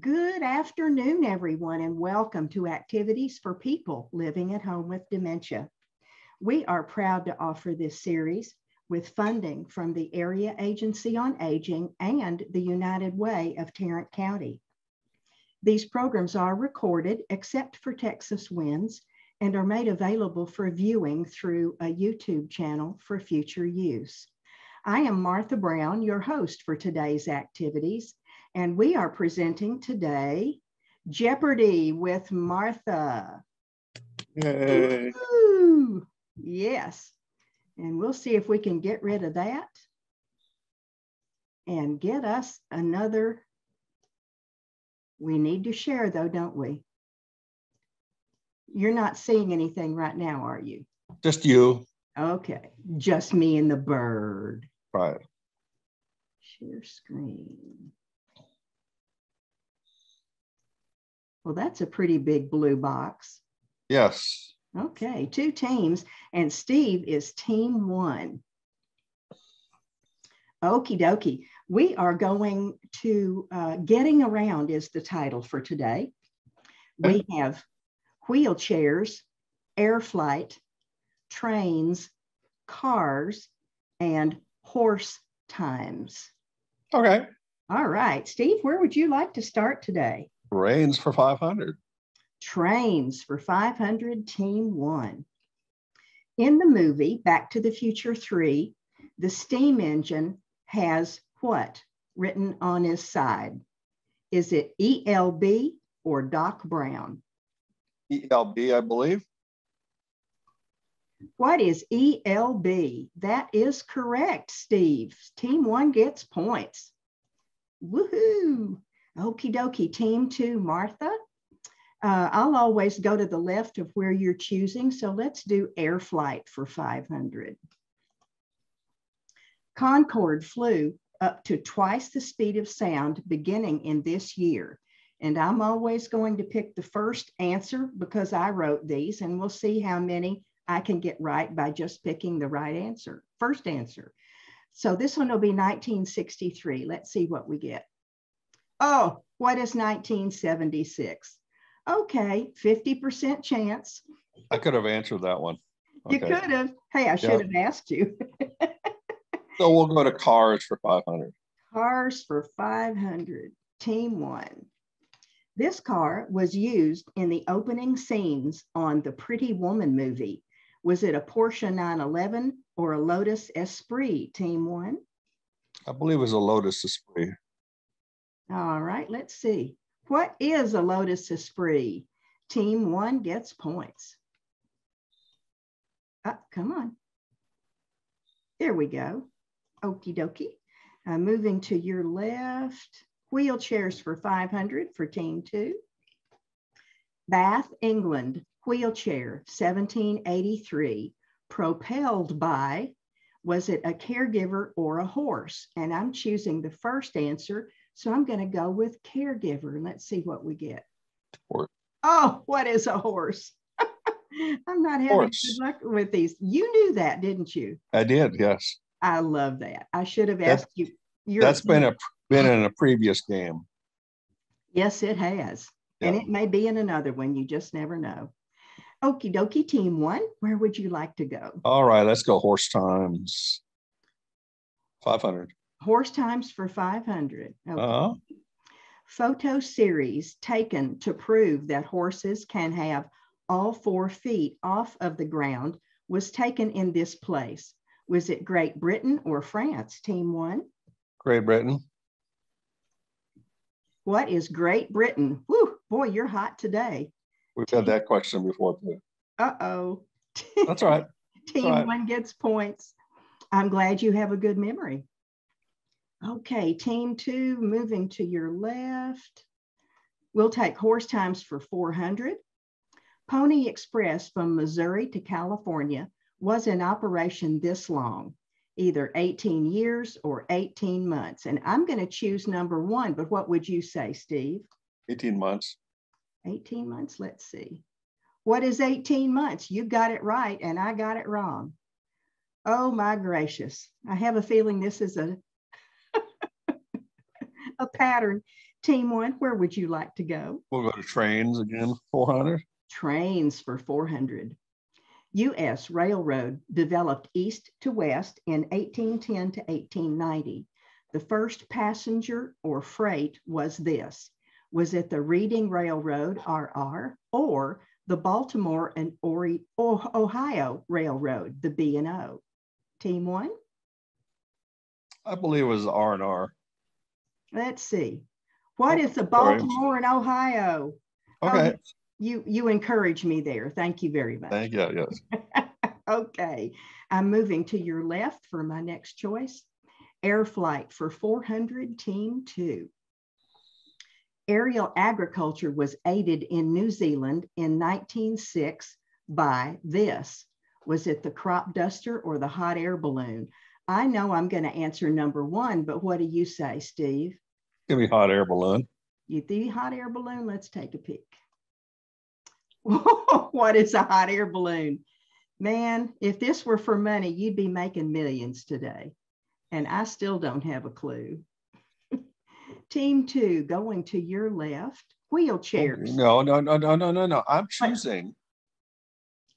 Good afternoon, everyone, and welcome to Activities for People Living at Home with Dementia. We are proud to offer this series with funding from the Area Agency on Aging and the United Way of Tarrant County. These programs are recorded, except for Texas winds, and are made available for viewing through a YouTube channel for future use. I am Martha Brown, your host for today's activities, and we are presenting today Jeopardy with Martha. Yay. Woo! Yes, and we'll see if we can get rid of that and get us another. We need to share though, don't we? You're not seeing anything right now, are you? Just you. Okay, just me and the bird. Right. Share screen. Well, that's a pretty big blue box. Yes. Okay, two teams, and Steve is team one. Okie dokie. We are going to, Getting Around is the title for today. We have wheelchairs, air flight, trains, cars, and horse times. Okay. All right, Steve, where would you like to start today? Trains for 500. Trains for 500, team one. In the movie Back to the Future 3, the steam engine has what written on his side? Is it ELB or Doc Brown? ELB, I believe. What is ELB? That is correct, Steve. Team one gets points. Woohoo! Okie dokie, team two, Martha. I'll always go to the left of where you're choosing, so let's do air flight for 500. Concorde flew up to twice the speed of sound beginning in this year. And I'm always going to pick the first answer because I wrote these, and we'll see how many I can get right by just picking the right answer, first answer. So this one will be 1963. Let's see what we get. Oh, what is 1976? Okay, 50% chance. I could have answered that one. Okay. You could have. Hey, I should have asked you. So we'll go to cars for 500. Cars for 500, team one. This car was used in the opening scenes on the Pretty Woman movie. Was it a Porsche 911 or a Lotus Esprit, team one? I believe it was a Lotus Esprit. All right, let's see. What is a Lotus Esprit? Team one gets points. Come on. There we go. Okie dokie. Moving to your left. Wheelchairs for 500 for team two. Bath, England, wheelchair, 1783. Propelled by, was it a caregiver or a horse? And I'm choosing the first answer. So I'm going to go with caregiver. Let's see what we get. Horse. Oh, what is a horse? I'm not having good luck with these. You knew that, didn't you? I did, yes. I love that. I should have asked you. That's been in a previous game. Yes, it has. Yeah. And it may be in another one. You just never know. Okie dokie, team one. Where would you like to go? All right, let's go horse times. 500. Horse times for 500. Okay. Photo series taken to prove that horses can have all 4 feet off of the ground was taken in this place. Was it Great Britain or France, team one? Great Britain. What is Great Britain? Whew, boy, you're hot today. We've had that question before too. Uh-oh. That's all right. Team one gets points. I'm glad you have a good memory. Okay, team two, moving to your left. We'll take horse times for 400. Pony Express from Missouri to California was in operation this long, either 18 years or 18 months. And I'm going to choose number one, but what would you say, Steve? 18 months. 18 months, let's see. What is 18 months? You got it right, and I got it wrong. Oh my gracious. I have a feeling this is a pattern. Team one, where would you like to go? We'll go to trains again, 400. Trains for 400. U.S. Railroad developed east to west in 1810 to 1890. The first passenger or freight was this. Was it the Reading Railroad, RR, or the Baltimore and Ohio Railroad, the B&O? Team one? I believe it was R&R. Let's see. What is the Baltimore and Ohio? Okay. Oh, you encouraged me there. Thank you very much. Thank you. Yes. Okay. I'm moving to your left for my next choice. Air flight for 400, team two. Aerial agriculture was aided in New Zealand in 1906 by this. Was it the crop duster or the hot air balloon? I know I'm going to answer number one, but what do you say, Steve? Give me hot air balloon. You think hot air balloon? Let's take a peek. What is a hot air balloon? Man, if this were for money, you'd be making millions today. And I still don't have a clue. Team two, going to your left, wheelchairs. No. I'm choosing.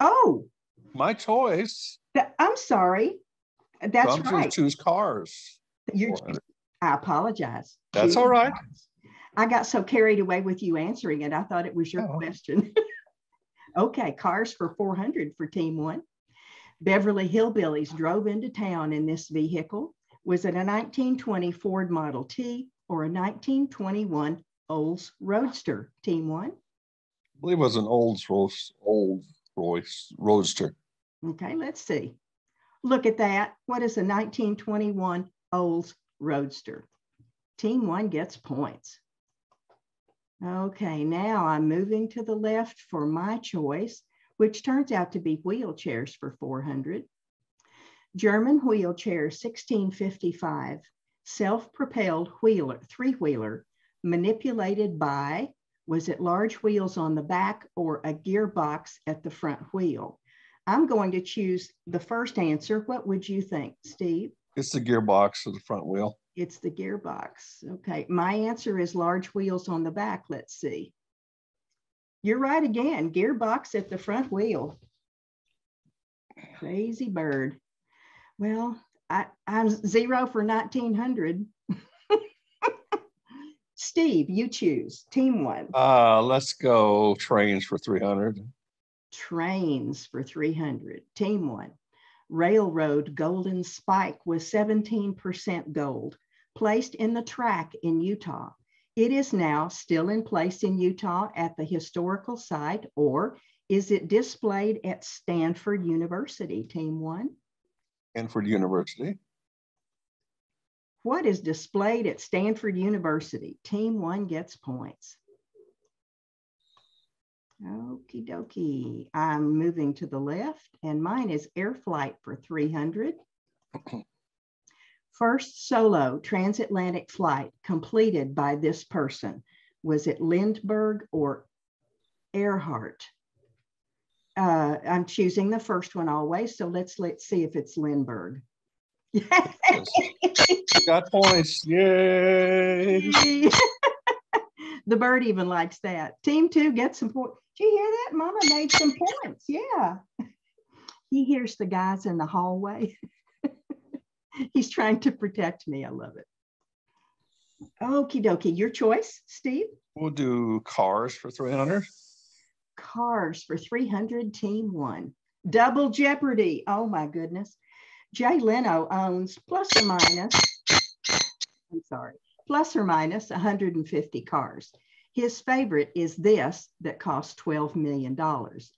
Oh. My choice. I'm sorry. That's so I'm right. Choose cars. I apologize. That's all right. Cars. I got so carried away with you answering it. I thought it was your question. Okay, cars for 400 for team one. Beverly Hillbillies drove into town in this vehicle. Was it a 1920 Ford Model T or a 1921 Olds Roadster? Team one. I believe it was an Olds Royce Roadster. Okay, let's see. Look at that. What is a 1921 Olds Roadster? Team one gets points. Okay, now I'm moving to the left for my choice, which turns out to be wheelchairs for 400. German wheelchair 1655, self-propelled three-wheeler, manipulated by, was it large wheels on the back or a gearbox at the front wheel? I'm going to choose the first answer. What would you think, Steve? It's the gearbox of the front wheel. It's the gearbox. Okay, my answer is large wheels on the back. Let's see. You're right again, gearbox at the front wheel. Crazy bird. Well, I'm 0 for 1900. Steve, you choose. Team one. Let's go trains for 300. Trains for 300. Team one. Railroad golden spike was 17% gold, placed in the track in Utah. It is now still in place in Utah at the historical site, or is it displayed at Stanford University? Team one. Stanford University. What is displayed at Stanford University? Team one gets points. Okie dokie. I'm moving to the left, and mine is air flight for 300. First solo transatlantic flight completed by this person. Was it Lindbergh or Earhart? I'm choosing the first one always, so let's see if it's Lindbergh. Yes. Got points. Yay! The bird even likes that. Team two gets some points. Did you hear that? Mama made some points. Yeah. He hears the guys in the hallway. He's trying to protect me. I love it. Okie dokie. Your choice, Steve? We'll do cars for 300. Cars for 300, team one. Double Jeopardy. Oh my goodness. Jay Leno owns plus or minus 150 cars. His favorite is this that costs $12 million.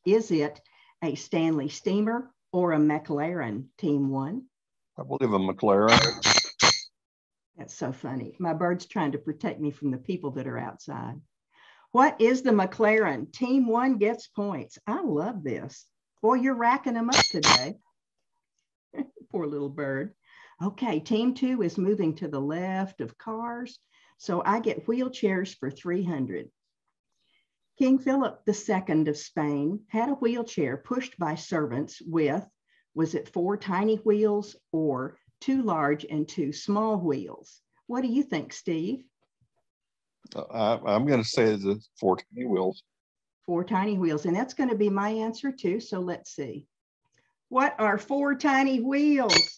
Is it a Stanley Steamer or a McLaren, team one? I believe a McLaren. That's so funny. My bird's trying to protect me from the people that are outside. What is the McLaren? Team one gets points. I love this. Boy, you're racking them up today. Poor little bird. Okay, team two is moving to the left of cars. So I get wheelchairs for 300. King Philip II of Spain had a wheelchair pushed by servants with, was it 4 tiny wheels or 2 large and 2 small wheels? What do you think, Steve? I'm going to say the 4 tiny wheels. 4 tiny wheels, and that's going to be my answer too. So let's see. What are 4 tiny wheels?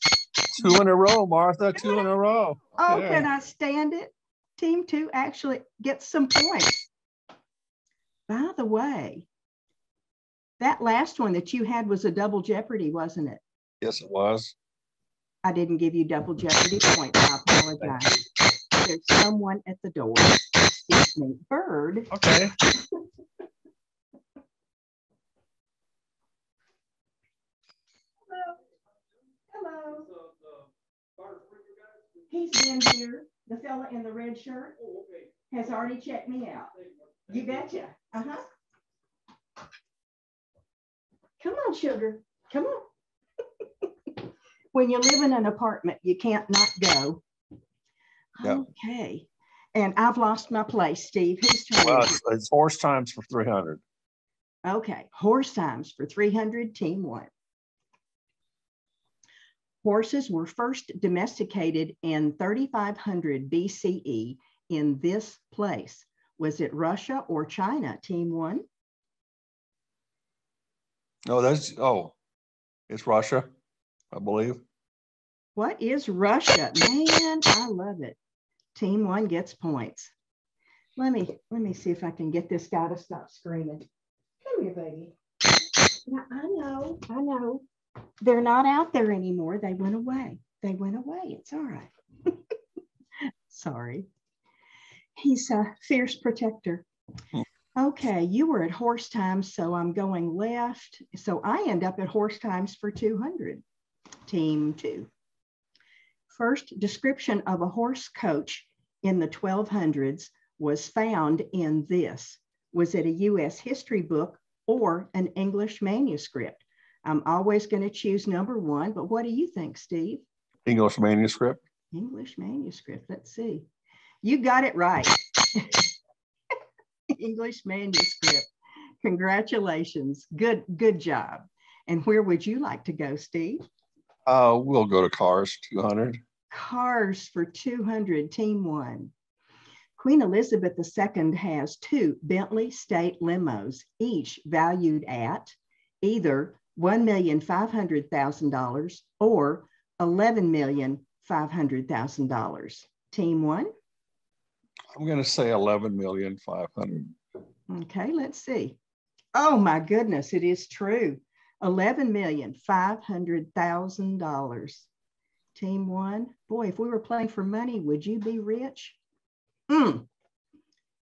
2 in a row, Martha. 2 in a row. Oh, Okay. can I stand it? Team 2 actually gets some points. By the way, that last one that you had was a double Jeopardy, wasn't it? Yes, it was. I didn't give you double Jeopardy points. I apologize. There's someone at the door. Excuse me. Bird. Okay. Hello. He's been here. The fella in the red shirt has already checked me out. You betcha. Uh-huh. Come on, sugar. Come on. When you live in an apartment, you can't not go. Yep. Okay. And I've lost my place, Steve. Who's turn? Well, it's horse times for 300. Okay. Horse times for 300, team 1. Horses were first domesticated in 3500 BCE in this place. Was it Russia or China, team 1? No, it's Russia, I believe. What is Russia? Man, I love it. Team 1 gets points. Let me see if I can get this guy to stop screaming. Come here, baby. Now, I know. They're not out there anymore. They went away. It's all right. Sorry. He's a fierce protector. Okay, you were at horse times, so I'm going left. So I end up at horse times for 200, team 2. First description of a horse coach in the 1200s was found in this. Was it a U.S. history book or an English manuscript? I'm always going to choose number 1, but what do you think, Steve? English manuscript. English manuscript. Let's see. You got it right. English manuscript. Congratulations. Good job. And where would you like to go, Steve? We'll go to cars, 200. Cars for 200, team 1. Queen Elizabeth II has 2 Bentley state limos, each valued at either $1,500,000 or $11,500,000. Team 1? I'm going to say 11,500,000. Okay, let's see. Oh my goodness, it is true. $11,500,000. Team 1. Boy, if we were playing for money, would you be rich?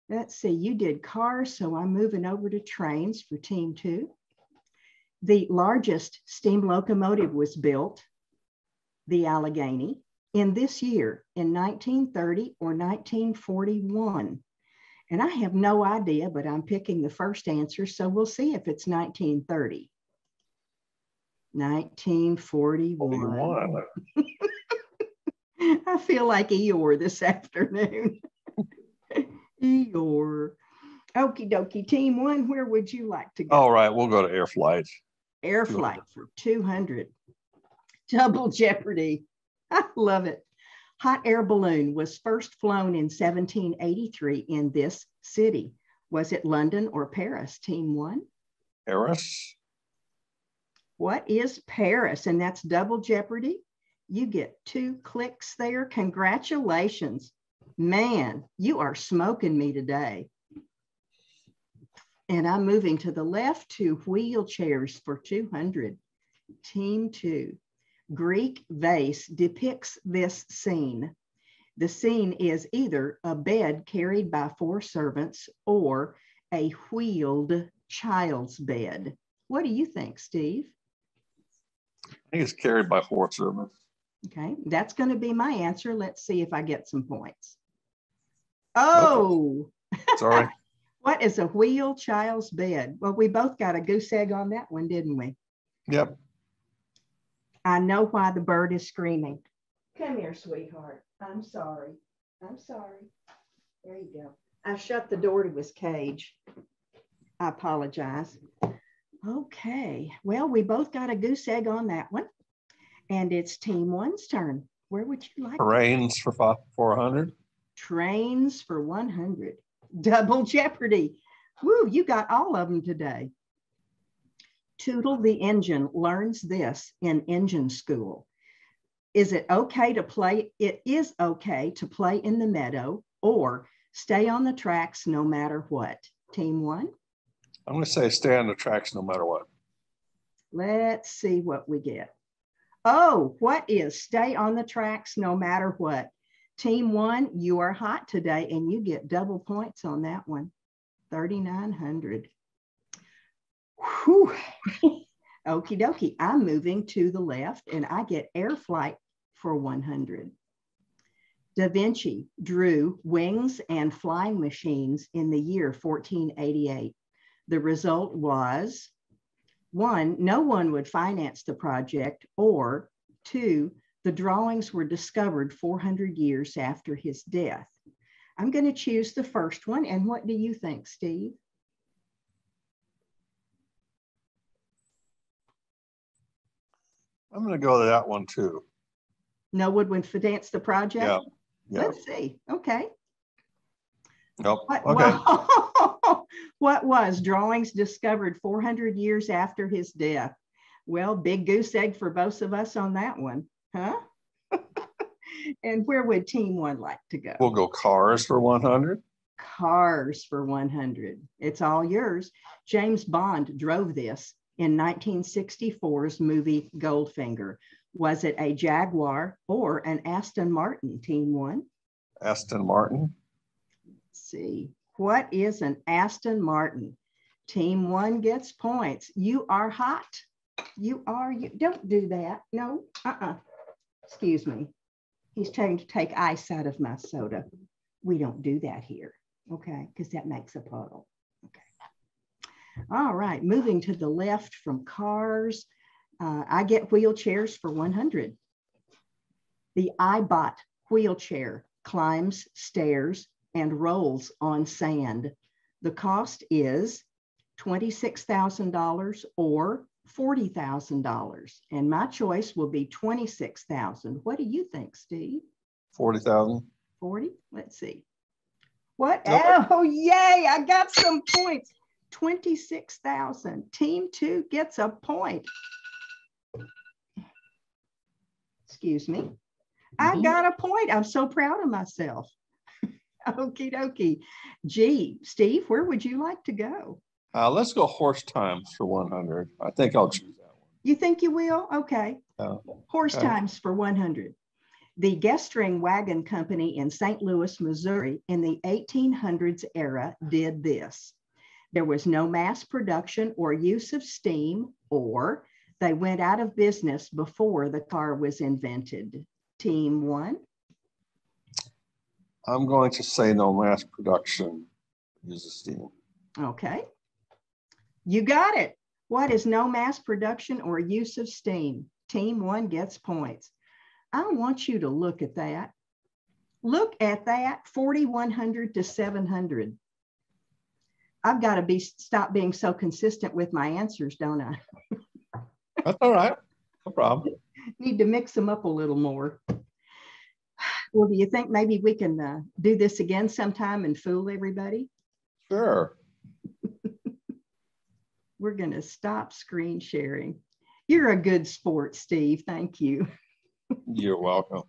Let's see, you did cars, so I'm moving over to trains for team 2. The largest steam locomotive was built, the Allegheny, in this year, in 1930 or 1941. And I have no idea, but I'm picking the first answer, so we'll see if it's 1930. 1941. I feel like Eeyore this afternoon. Eeyore. Okie dokie, team 1, where would you like to go? All right, we'll go to air flight. Air flight for 200. Double Jeopardy. I love it. Hot air balloon was first flown in 1783 in this city. Was it London or Paris, team 1? Paris. What is Paris? And that's double Jeopardy. You get 2 clicks there. Congratulations. Man, you are smoking me today. And I'm moving to the left to wheelchairs for 200. Team 2. Greek vase depicts this scene. The scene is either a bed carried by 4 servants or a wheeled child's bed. What do you think, Steve? I think it's carried by 4 servants. Okay, that's going to be my answer. Let's see if I get some points. Oh, sorry. What is a wheeled child's bed? Well, we both got a goose egg on that one, didn't we? Yep. I know why the bird is screaming. Come here, sweetheart. I'm sorry. There you go. I shut the door to his cage. I apologize. Okay. Well, we both got a goose egg on that one. And it's team 1's turn. Where would you like Terrains for 400. Trains for 100. Double Jeopardy. Woo, you got all of them today. Tootle the engine learns this in engine school. Is it okay to play? It is okay to play in the meadow or stay on the tracks no matter what. Team one. I'm going to say stay on the tracks no matter what. Let's see what we get. Oh, what is stay on the tracks no matter what? Team one, you are hot today and you get double points on that one. 3,900. Whew. Okie dokie. I'm moving to the left and I get air flight for 100. Da Vinci drew wings and flying machines in the year 1488. The result was 1, no one would finance the project, or 2, the drawings were discovered 400 years after his death. I'm going to choose the first one. And what do you think, Steve? I'm going to go to that one too. No one would finance the project? Yeah. Let's see. Okay. Nope. What, Okay. what was drawings discovered 400 years after his death? Well, big goose egg for both of us on that one, huh? And where would team one like to go? We'll go cars for 100. Cars for 100. It's all yours. James Bond drove this in 1964's movie Goldfinger. Was it a Jaguar or an Aston Martin, team one? Aston Martin. Let's see. What is an Aston Martin? Team one gets points. You are hot. You don't do that. No, excuse me. He's trying to take ice out of my soda. We don't do that here, okay? Because that makes a puddle, okay? All right, moving to the left from cars. I get wheelchairs for 100. The iBot wheelchair climbs stairs and rolls on sand. The cost is $26,000 or $40,000. And my choice will be $26,000. What do you think, Steve? 40,000. 40? Let's see. What? Nope. Oh, yay, I got some points. 26,000. Team two gets a point. Excuse me. I got a point. I'm so proud of myself. Okie dokie. Gee, Steve, where would you like to go? Let's go horse times for 100. I think I'll choose that one. You think you will? Okay. Horse times for 100. The Guestring Wagon Company in St. Louis, Missouri in the 1800s era did this. There was no mass production or use of steam, or they went out of business before the car was invented. Team one. I'm going to say no mass production uses steam. Okay. You got it. What is no mass production or use of steam? Team one gets points. I want you to look at that. Look at that, 4,100 to 700. I've got to stop being so consistent with my answers, don't I? That's all right. No problem. Need to mix them up a little more. Well, do you think maybe we can do this again sometime and fool everybody? Sure. We're going to stop screen sharing. You're a good sport, Steve. Thank you. You're welcome.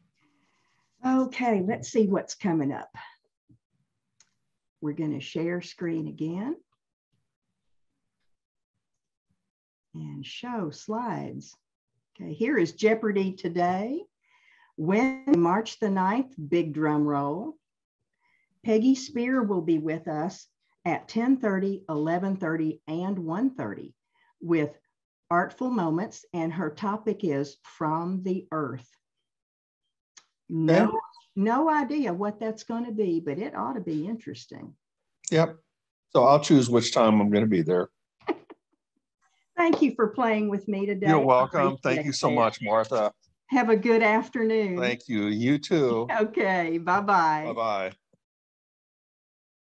Okay, let's see what's coming up. We're going to share screen again and show slides. Okay, here is Jeopardy today. Wednesday, March the 9th, big drum roll. Peggy Spear will be with us at 10:30, 11:30, and 1:30 with Artful Moments, and her topic is From the Earth. No idea what that's going to be, but it ought to be interesting. Yep. So I'll choose which time I'm going to be there. Thank you for playing with me today. You're welcome. Thank you so much, Martha. Have a good afternoon. Thank you. You too. Okay. Bye-bye. Bye-bye.